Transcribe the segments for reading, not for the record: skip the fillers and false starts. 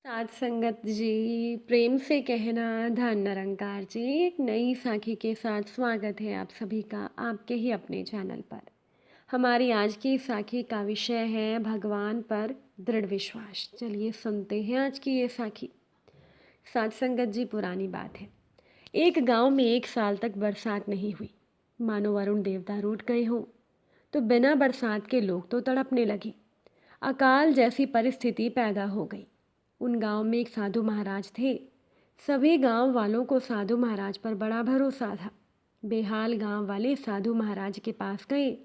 साथ संगत जी, प्रेम से कहना धन निरंकार जी। एक नई साखी के साथ स्वागत है आप सभी का आपके ही अपने चैनल पर। हमारी आज की साखी का विषय है भगवान पर दृढ़ विश्वास। चलिए सुनते हैं आज की ये साखी। साथ संगत जी, पुरानी बात है। एक गांव में 1 साल तक बरसात नहीं हुई, मानो वरुण देवता रूठ गए हों। तो बिना बरसात के लोग तो तड़पने लगे। अकाल जैसी परिस्थिति पैदा हो गई। उन गांव में एक साधु महाराज थे। सभी गांव वालों को साधु महाराज पर बड़ा भरोसा था। बेहाल गांव वाले साधु महाराज के पास गए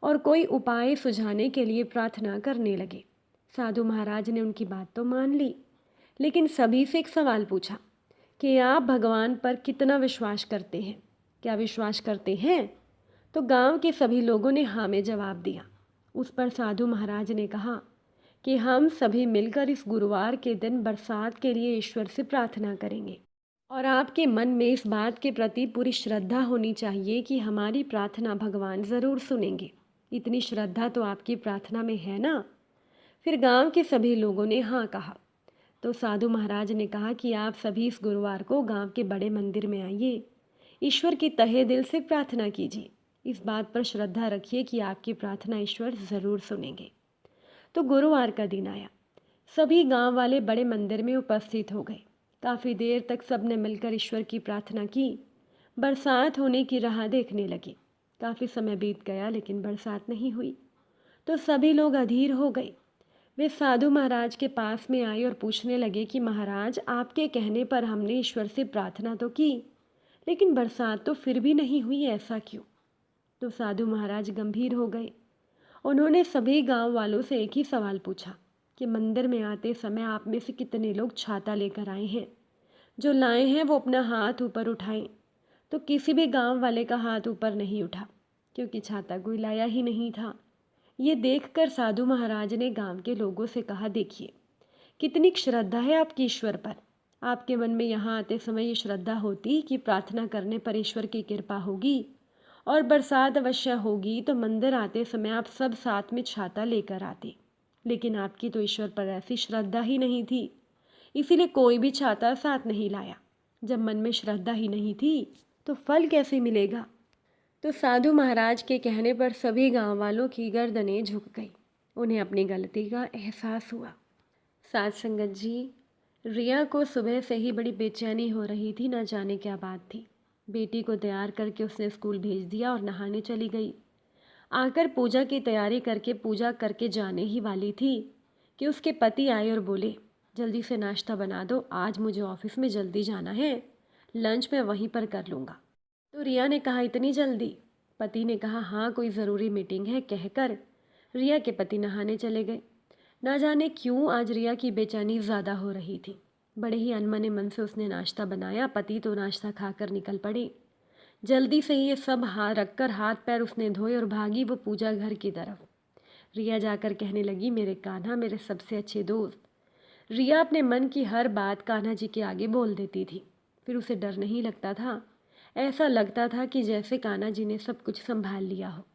और कोई उपाय सुझाने के लिए प्रार्थना करने लगे। साधु महाराज ने उनकी बात तो मान ली, लेकिन सभी से एक सवाल पूछा कि आप भगवान पर कितना विश्वास करते हैं, क्या विश्वास करते हैं? तो गांव के सभी लोगों ने हाँ में जवाब दिया। उस पर साधु महाराज ने कहा कि हम सभी मिलकर इस गुरुवार के दिन बरसात के लिए ईश्वर से प्रार्थना करेंगे, और आपके मन में इस बात के प्रति पूरी श्रद्धा होनी चाहिए कि हमारी प्रार्थना भगवान ज़रूर सुनेंगे। इतनी श्रद्धा तो आपकी प्रार्थना में है ना? फिर गांव के सभी लोगों ने हाँ कहा। तो साधु महाराज ने कहा कि आप सभी इस गुरुवार को गांव के बड़े मंदिर में आइए, ईश्वर की तहे दिल से प्रार्थना कीजिए। इस बात पर श्रद्धा रखिए कि आपकी प्रार्थना ईश्वर ज़रूर सुनेंगे। तो गुरुवार का दिन आया। सभी गांव वाले बड़े मंदिर में उपस्थित हो गए। काफ़ी देर तक सबने मिलकर ईश्वर की प्रार्थना की। बरसात होने की राह देखने लगे। काफ़ी समय बीत गया लेकिन बरसात नहीं हुई। तो सभी लोग अधीर हो गए। वे साधु महाराज के पास में आए और पूछने लगे कि महाराज, आपके कहने पर हमने ईश्वर से प्रार्थना तो की, लेकिन बरसात तो फिर भी नहीं हुई, ऐसा क्यों? तो साधु महाराज गंभीर हो गए। उन्होंने सभी गांव वालों से एक ही सवाल पूछा कि मंदिर में आते समय आप में से कितने लोग छाता लेकर आए हैं? जो लाए हैं वो अपना हाथ ऊपर उठाएं। तो किसी भी गांव वाले का हाथ ऊपर नहीं उठा, क्योंकि छाता कोई लाया ही नहीं था। ये देखकर साधु महाराज ने गांव के लोगों से कहा, देखिए कितनी श्रद्धा है आपकी ईश्वर पर। आपके मन में यहाँ आते समय ये श्रद्धा होती कि प्रार्थना करने पर ईश्वर की कृपा होगी और बरसात अवश्य होगी, तो मंदिर आते समय आप सब साथ में छाता लेकर आते। लेकिन आपकी तो ईश्वर पर ऐसी श्रद्धा ही नहीं थी, इसीलिए कोई भी छाता साथ नहीं लाया। जब मन में श्रद्धा ही नहीं थी तो फल कैसे मिलेगा? तो साधु महाराज के कहने पर सभी गांव वालों की गर्दनें झुक गई। उन्हें अपनी गलती का एहसास हुआ। साथ संगत जी, रिया को सुबह से ही बड़ी बेचैनी हो रही थी, न जाने क्या बात थी। बेटी को तैयार करके उसने स्कूल भेज दिया और नहाने चली गई। आकर पूजा की तैयारी करके पूजा करके जाने ही वाली थी कि उसके पति आए और बोले, जल्दी से नाश्ता बना दो, आज मुझे ऑफिस में जल्दी जाना है, लंच मैं वहीं पर कर लूँगा। तो रिया ने कहा, इतनी जल्दी? पति ने कहा, हाँ कोई ज़रूरी मीटिंग है, कहकर रिया के पति नहाने चले गए। ना जाने क्यों आज रिया की बेचैनी ज़्यादा हो रही थी। बड़े ही अनमने मन से उसने नाश्ता बनाया। पति तो नाश्ता खाकर निकल पड़े। जल्दी से ये सब रखकर हाथ पैर उसने धोए और भागी वो पूजा घर की तरफ। रिया जाकर कहने लगी, मेरे कान्हा, मेरे सबसे अच्छे दोस्त। रिया अपने मन की हर बात कान्हा जी के आगे बोल देती थी। फिर उसे डर नहीं लगता था। ऐसा लगता था कि जैसे कान्हा जी ने सब कुछ संभाल लिया हो।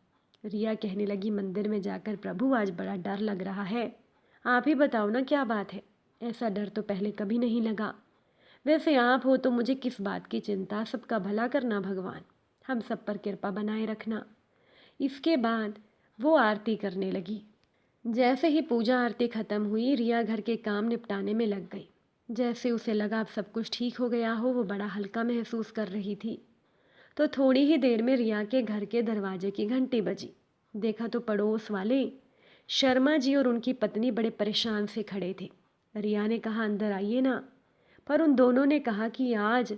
रिया कहने लगी मंदिर में जाकर, प्रभु आज बड़ा डर लग रहा है, आप ही बताओ ना क्या बात है? ऐसा डर तो पहले कभी नहीं लगा। वैसे आप हो तो मुझे किस बात की चिंता, सबका भला करना भगवान, हम सब पर कृपा बनाए रखना। इसके बाद वो आरती करने लगी। जैसे ही पूजा आरती खत्म हुई, रिया घर के काम निपटाने में लग गई। जैसे उसे लगा अब सब कुछ ठीक हो गया हो, वो बड़ा हल्का महसूस कर रही थी। तो थोड़ी ही देर में रिया के घर के दरवाजे की घंटी बजी। देखा तो पड़ोस वाले शर्मा जी और उनकी पत्नी बड़े परेशान से खड़े थे। रिया ने कहा, अंदर आइए ना। पर उन दोनों ने कहा कि आज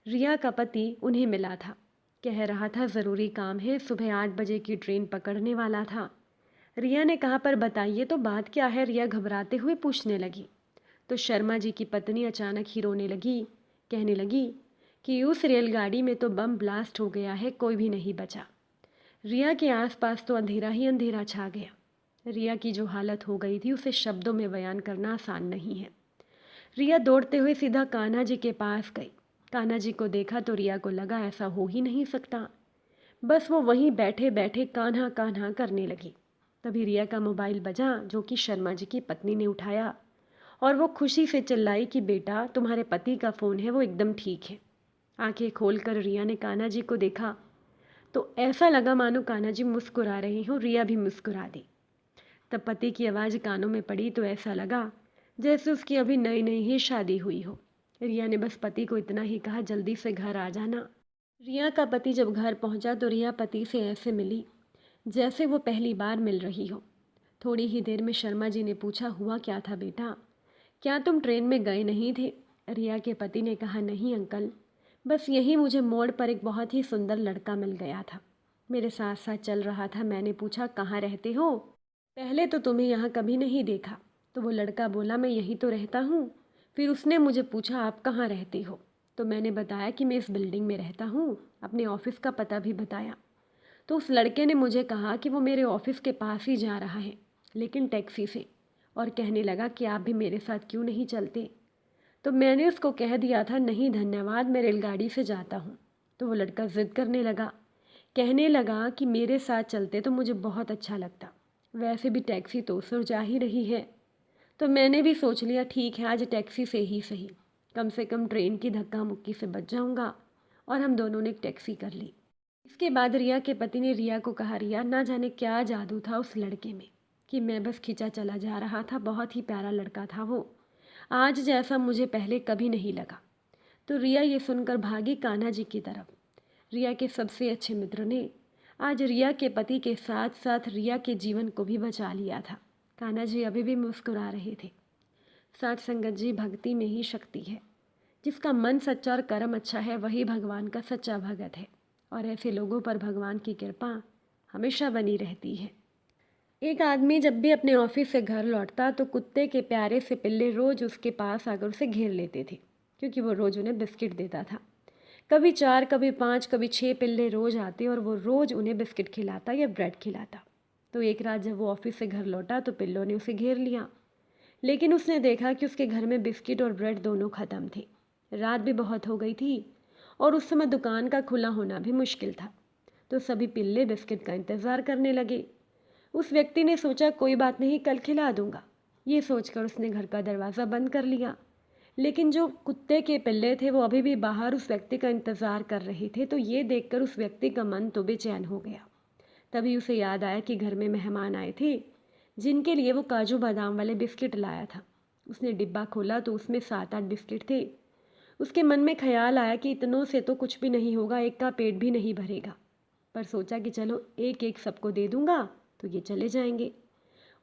रिया का पति उन्हें मिला था, कह रहा था ज़रूरी काम है, सुबह 8 बजे की ट्रेन पकड़ने वाला था। रिया ने कहा, पर बताइए तो बात क्या है? रिया घबराते हुए पूछने लगी। तो शर्मा जी की पत्नी अचानक ही रोने लगी, कहने लगी कि उस रेलगाड़ी में तो बम ब्लास्ट हो गया है, कोई भी नहीं बचा। रिया के आसपास तो अंधेरा ही अंधेरा छा गया। रिया की जो हालत हो गई थी उसे शब्दों में बयान करना आसान नहीं है। रिया दौड़ते हुए सीधा कान्हा जी के पास गई। कान्हा जी को देखा तो रिया को लगा ऐसा हो ही नहीं सकता। बस वो वहीं बैठे बैठे कान्हा कान्हा करने लगी। तभी रिया का मोबाइल बजा, जो कि शर्मा जी की पत्नी ने उठाया और वो खुशी से चिल्लाई कि बेटा तुम्हारे पति का फ़ोन है, वो एकदम ठीक है। आंखें खोलकर रिया ने कान्हा जी को देखा तो ऐसा लगा मानो कान्हा जी मुस्कुरा रही हों। रिया भी मुस्कुरा दी। तब पति की आवाज़ कानों में पड़ी तो ऐसा लगा जैसे उसकी अभी नई नई ही शादी हुई हो। रिया ने बस पति को इतना ही कहा, जल्दी से घर आ जाना। रिया का पति जब घर पहुंचा तो रिया पति से ऐसे मिली जैसे वो पहली बार मिल रही हो। थोड़ी ही देर में शर्मा जी ने पूछा, हुआ क्या था बेटा, क्या तुम ट्रेन में गए नहीं थे? रिया के पति ने कहा, नहीं अंकल, बस यही मुझे मोड़ पर एक बहुत ही सुंदर लड़का मिल गया था, मेरे साथ साथ चल रहा था। मैंने पूछा, कहाँ रहते हो? पहले तो तुम्हें यहाँ कभी नहीं देखा। तो वो लड़का बोला, मैं यहीं तो रहता हूँ। फिर उसने मुझे पूछा, आप कहाँ रहते हो? तो मैंने बताया कि मैं इस बिल्डिंग में रहता हूँ, अपने ऑफिस का पता भी बताया। तो उस लड़के ने मुझे कहा कि वो मेरे ऑफिस के पास ही जा रहा है, लेकिन टैक्सी से, और कहने लगा कि आप भी मेरे साथ क्यों नहीं चलते। तो मैंने उसको कह दिया था, नहीं धन्यवाद, मैं रेलगाड़ी से जाता हूँ। तो वो लड़का ज़िद करने लगा, कहने लगा कि मेरे साथ चलते तो मुझे बहुत अच्छा लगता, वैसे भी टैक्सी तो सुर जा ही रही है। तो मैंने भी सोच लिया, ठीक है, आज टैक्सी से ही सही, कम से कम ट्रेन की धक्का मुक्की से बच जाऊंगा। और हम दोनों ने एक टैक्सी कर ली। इसके बाद रिया के पति ने रिया को कहा, रिया, ना जाने क्या जादू था उस लड़के में कि मैं बस खिंचा चला जा रहा था। बहुत ही प्यारा लड़का था वो, आज जैसा मुझे पहले कभी नहीं लगा। तो रिया ये सुनकर भागी कान्हा जी की तरफ। रिया के सबसे अच्छे मित्र ने आज रिया के पति के साथ साथ रिया के जीवन को भी बचा लिया था। कान्हा जी अभी भी मुस्कुरा रहे थे। साथ संगत जी, भक्ति में ही शक्ति है। जिसका मन सच्चा और कर्म अच्छा है वही भगवान का सच्चा भगत है, और ऐसे लोगों पर भगवान की कृपा हमेशा बनी रहती है। एक आदमी जब भी अपने ऑफिस से घर लौटता तो कुत्ते के प्यारे से पिल्ले रोज उसके पास आकर उसे घेर लेते थे, क्योंकि वो रोज उन्हें बिस्किट देता था। कभी 4, कभी 5, कभी 6 पिल्ले रोज आते और वो रोज उन्हें बिस्किट खिलाता या ब्रेड खिलाता। तो एक रात जब वो ऑफिस से घर लौटा तो पिल्लों ने उसे घेर लिया, लेकिन उसने देखा कि उसके घर में बिस्किट और ब्रेड दोनों ख़त्म थे। रात भी बहुत हो गई थी और उस समय दुकान का खुला होना भी मुश्किल था। तो सभी पिल्ले बिस्किट का इंतज़ार करने लगे। उस व्यक्ति ने सोचा, कोई बात नहीं, कल खिला दूंगा। ये सोचकर उसने घर का दरवाज़ा बंद कर लिया। लेकिन जो कुत्ते के पिल्ले थे वो अभी भी बाहर उस व्यक्ति का इंतज़ार कर रहे थे। तो ये देखकर उस व्यक्ति का मन तो बेचैन हो गया। तभी उसे याद आया कि घर में मेहमान आए थे जिनके लिए वो काजू बादाम वाले बिस्किट लाया था। उसने डिब्बा खोला तो उसमें 7-8 बिस्किट थे। उसके मन में ख्याल आया कि इतनों से तो कुछ भी नहीं होगा, एक का पेट भी नहीं भरेगा। पर सोचा कि चलो एक एक सबको दे दूंगा तो ये चले जाएंगे।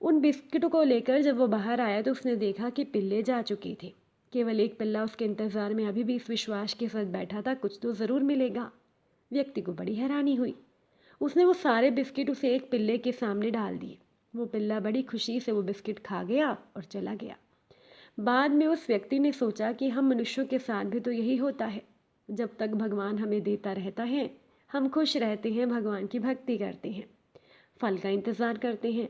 उन बिस्किटों को लेकर जब वो बाहर आया तो उसने देखा कि पिल्ले जा चुके थे। केवल एक पिल्ला उसके इंतज़ार में अभी भी इस विश्वास के साथ बैठा था, कुछ तो ज़रूर मिलेगा। व्यक्ति को बड़ी हैरानी हुई। उसने वो सारे बिस्किट उसे एक पिल्ले के सामने डाल दिए। वो पिल्ला बड़ी खुशी से वो बिस्किट खा गया और चला गया। बाद में उस व्यक्ति ने सोचा कि हम मनुष्यों के साथ भी तो यही होता है। जब तक भगवान हमें देता रहता है हम खुश रहते हैं, भगवान की भक्ति करते हैं, फल का इंतज़ार करते हैं।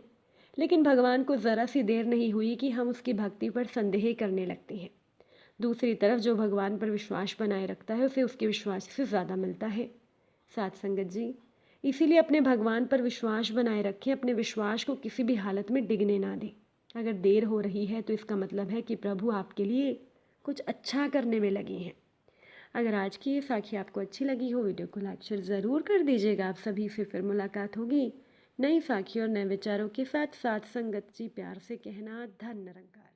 लेकिन भगवान को ज़रा सी देर नहीं हुई कि हम उसकी भक्ति पर संदेह करने लगते हैं। दूसरी तरफ जो भगवान पर विश्वास बनाए रखता है उसे उसके विश्वास से ज़्यादा मिलता है। साथ संगत जी, इसीलिए अपने भगवान पर विश्वास बनाए रखें, अपने विश्वास को किसी भी हालत में डिगने ना दें। अगर देर हो रही है तो इसका मतलब है कि प्रभु आपके लिए कुछ अच्छा करने में लगे हैं। अगर आज की ये साखी आपको अच्छी लगी हो, वीडियो को लाइक शेयर ज़रूर कर दीजिएगा। आप सभी से फिर मुलाकात होगी नई साखी और नए विचारों के साथ। साथ संगत जी, प्यार से कहना, धन निरंकार।